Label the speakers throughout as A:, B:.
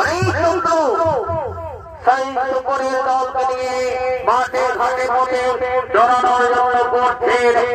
A: অনেক শত্রু সেই সুপরির দলকে নিয়ে মাঠে ঘাটে পথে জড়ানোর জন্য করছেন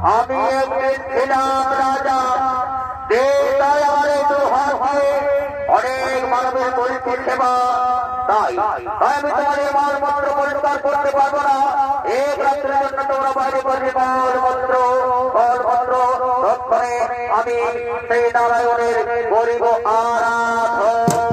A: আমি একদিন ছিলাম রাজা অনেক মানবের করেছি সেবা তাই আমি তোমার মালপত্র পরিষ্কার করতে পারবো না এক রাত্রের জন্য তোমরা বাইরে করবে মালপত্র রক্ষণে আমি সেই নারায়ণের করিব আরাধনা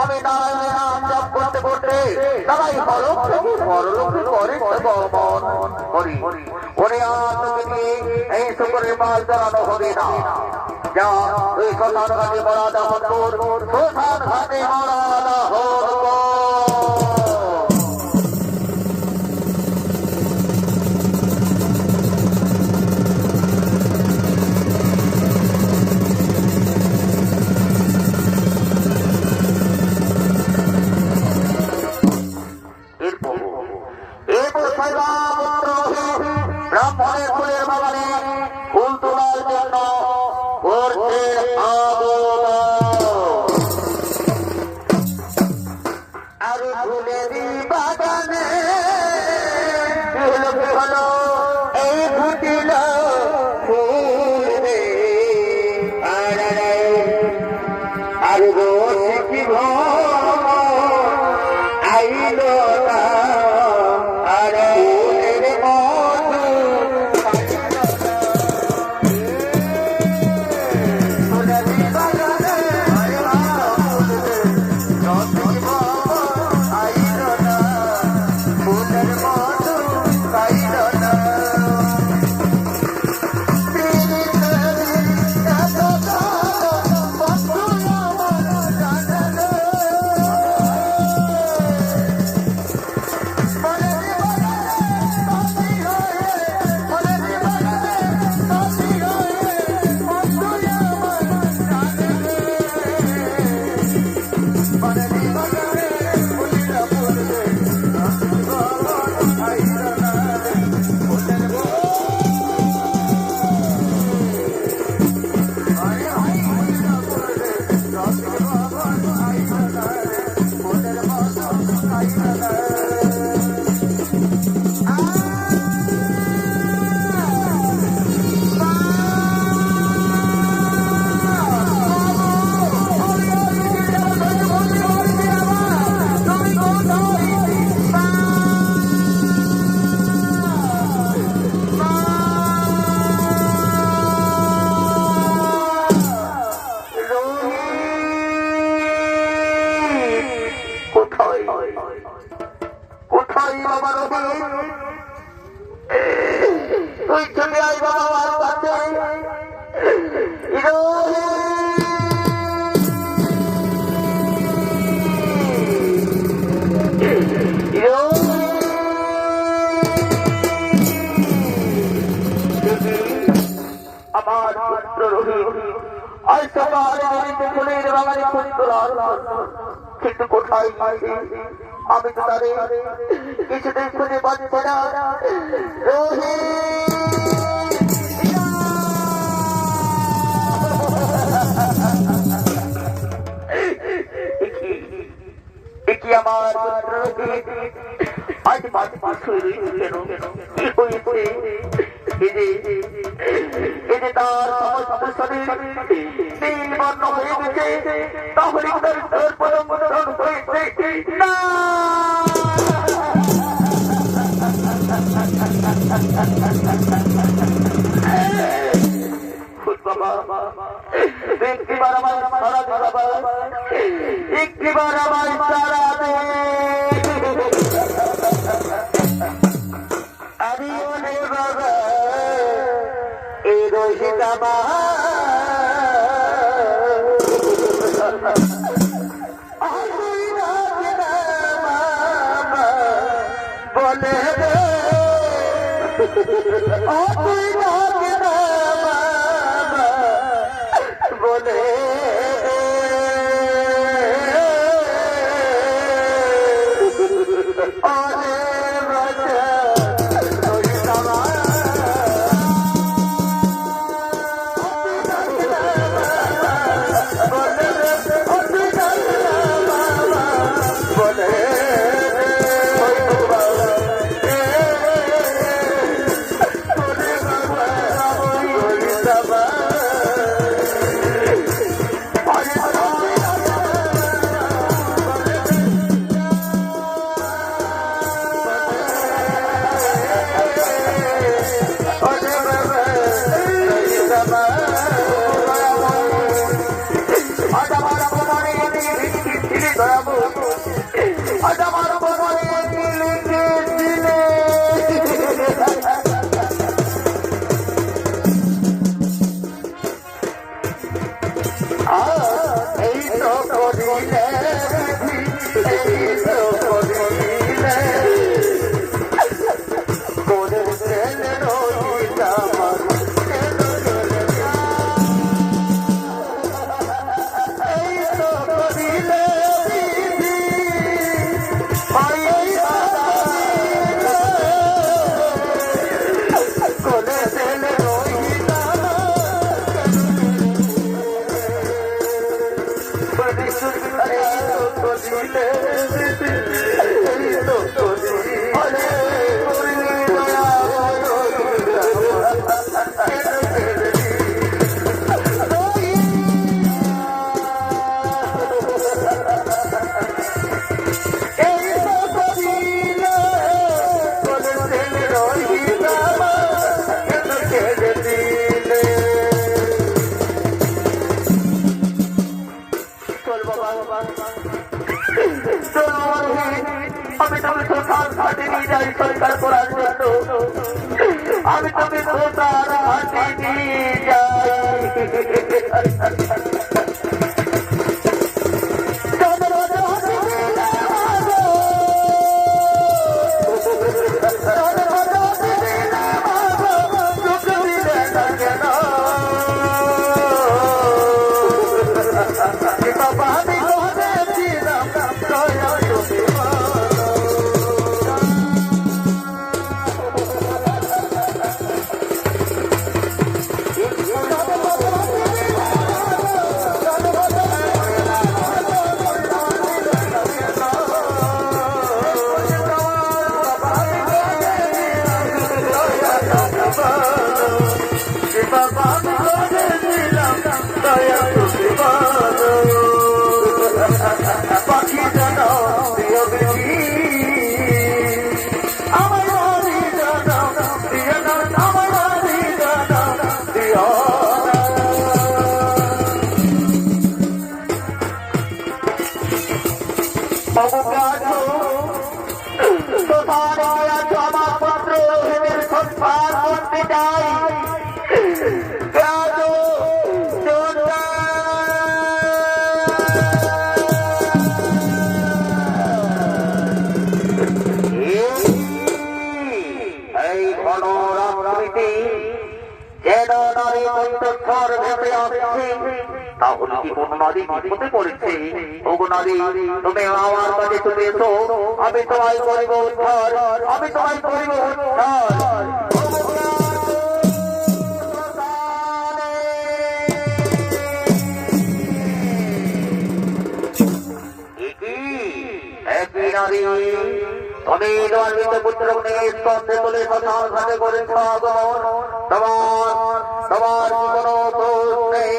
A: আমি নারায়ণের নাম জপ করতে করতে তারাই পরলোকে করি ওরে এই শুকরের মাল জ্বালানো হবে না যা ওই শ্মশান ঘাটে মরাদা হতোর শ্মশান ঘাটে মরাদা হতো ব্রাহ্মণের ফুলের বাগানে ফুল তোলার জন্য করছে আর ফুলেরই বাগানে হলো এই ফুটিল ফুলে আর কি আইল Para কোথায় কোথায় বাবা রবি তুই চলে আয় বাবা আমার কাছে আমার পুত্র রহিম আজ সকালে ফুলের বাগানে ফুল তোলার কিন্তু কোথায় আমি তো তারে কিছুতেই খুঁজে পাচ্ছি না কি আমার পুত্র আজ পাঁচ এতে তার সমস্ত শরীর নীল বর্ণ হয়ে গেছে তাহলে তার পরম হয়েছে না একটিবার আমার সারা বাবা একটিবার আমার সারা আমি অনেক বাবা এই রোহিতা মা বলে বলে আমি তোকে তার হাতে নিয়ে পাখি জানো অবুকে আছো কোথায় আছো আমার পুত্র রহিমের সংসার করতে চাই আছো এই ঘন রাত্রিতে যেন নারী কণ্ঠস্বর ভেসে আসছে তাহলে কি কোন নারী বিপদে পড়েছে ওগো নারী তুমি আমার কাছে চলে এসো আমি তোমায় করিব উদ্ধার আমি তোমায় করিব উদ্ধার নারী তুমি তোমার মৃত পুত্র নিয়ে স্কন্ধে তুলে শ্মশান ঘাটে করেছ আগমন তোমার কি কোনো দোষ নেই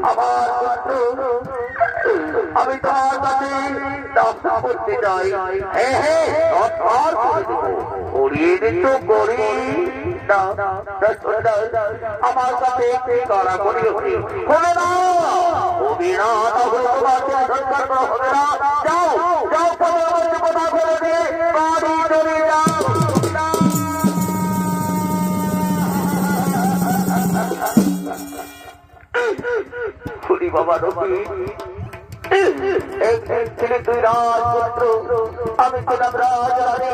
A: আমার পুত্র আমি তোমার কাছে দাফনা করতে চাই করিয়ে দিত করি আমার কাছে একটি করা করি হবে না হবে না হবে না যাও যাও কথা বলে দিয়ে বাড়ি চলে যাও খুলি বাবা রবি ছেলে তুই রাজপুত্র আমি ছিলাম রাজরানী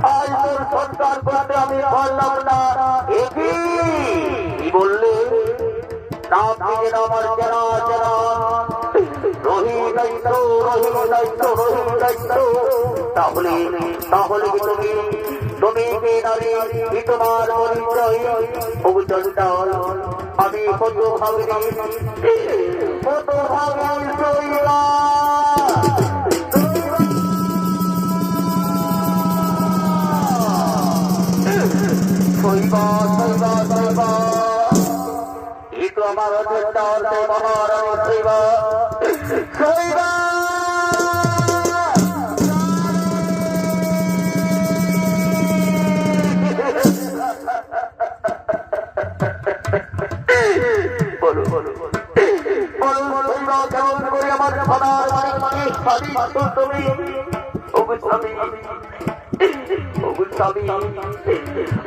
A: আজ তোর সন্তান করতে আমি পারলাম না কি বললে নাম থেকে আমার চেনা চেনা রহি দায়িত্ব তাহলে তাহলে কি তুমি কে নারী কি তোমার পরিচয় আমি কত ভাবি আমার মহারানী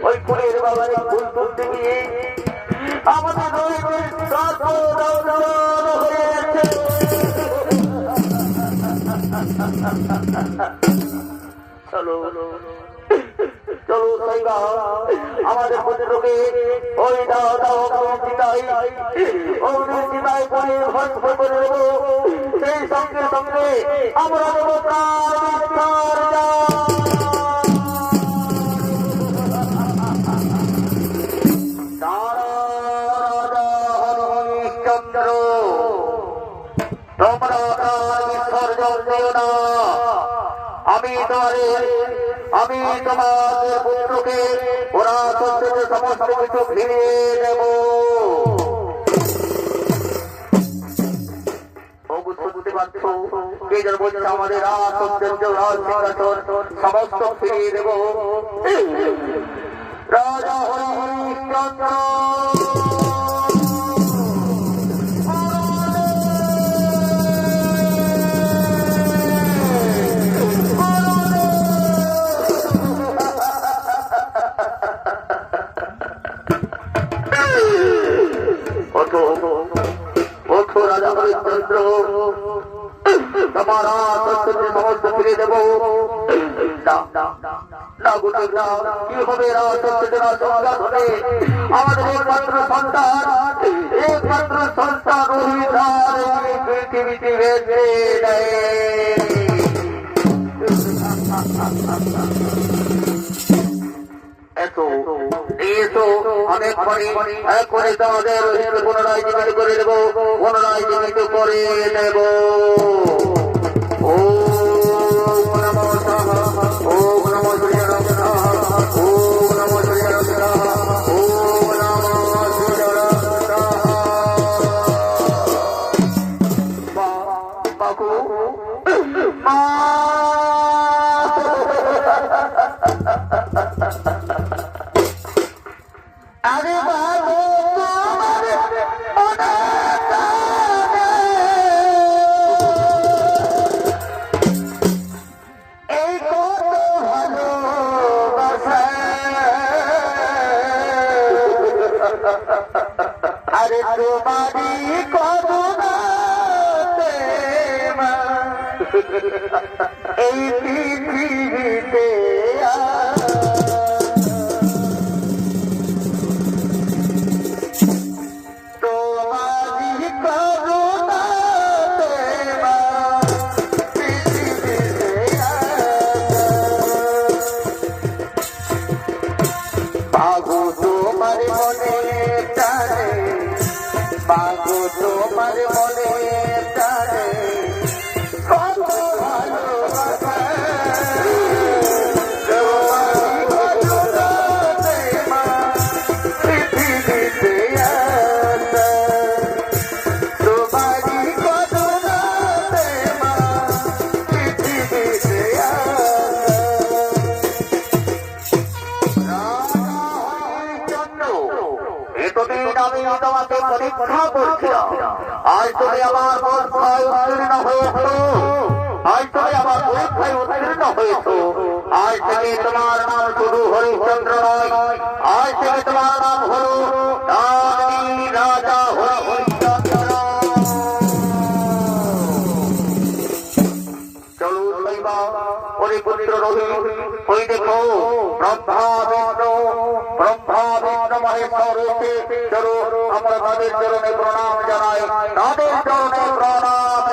A: ওই ফুলের বাগানে ফুল তুলতে গিয়ে আমাদের চলো চলো আমাদের পুত্রকে ওই দাও দাও চিতাই করে ধ্বংস করে দেবো সেই সঙ্গে সঙ্গে আমরা দেবো আমি তোমাদের পুত্রকে ওরা সমস্ত কিছু ফিরিয়ে দেব বুঝতে পারছো কে যেন বলছে আমাদের সমস্ত ফিরিয়ে দেব রাজা হরিশ্চন্দ্র তোমারা সমস্ত ফিরে দেব কি হবে আমাদের একমাত্র সন্তান পৃথিবীতে ভেসে দেয় অনেক করে তোমাদের পুনরায় জীবিত করে দেব পুনরায় জীবিত করে দেব ও নমো ও নমো ও নমো ও বাবু আরে বাবু আরে তোমারি করুণাতে মা এই পৃথিবীতে তোমারি করুণাতে মা পৃথিবীতে বাবু তোমার মনে টানে বাবু তোমার মনে টানে কত ভালোবাসা তোমারি করুণাতে মা পৃথিবীতে আসা তোমারি করুণাতে মা পৃথিবীতে আসা এতদিন আমি তোমাকে পরীক্ষা করছিলাম আজ তুমি আমার পরীক্ষায় উত্তীর্ণ হয়েছ আজ তুমি আমার পরীক্ষায় উত্তীর্ণ হয়েছ আজ থেকে তোমার নাম শুধু হরিশ্চন্দ্র নয় আজ থেকে তোমার নাম হল রাজা হরিশ্চন্দ্র চলুন ওই পুত্র রবি ওই দেখো ব্রহ্মা বিষ্ণু মহেশ্বর রয়েছে চলো আমরা তাদের চরণে প্রণাম জানাই তাদের চরণে প্রণাম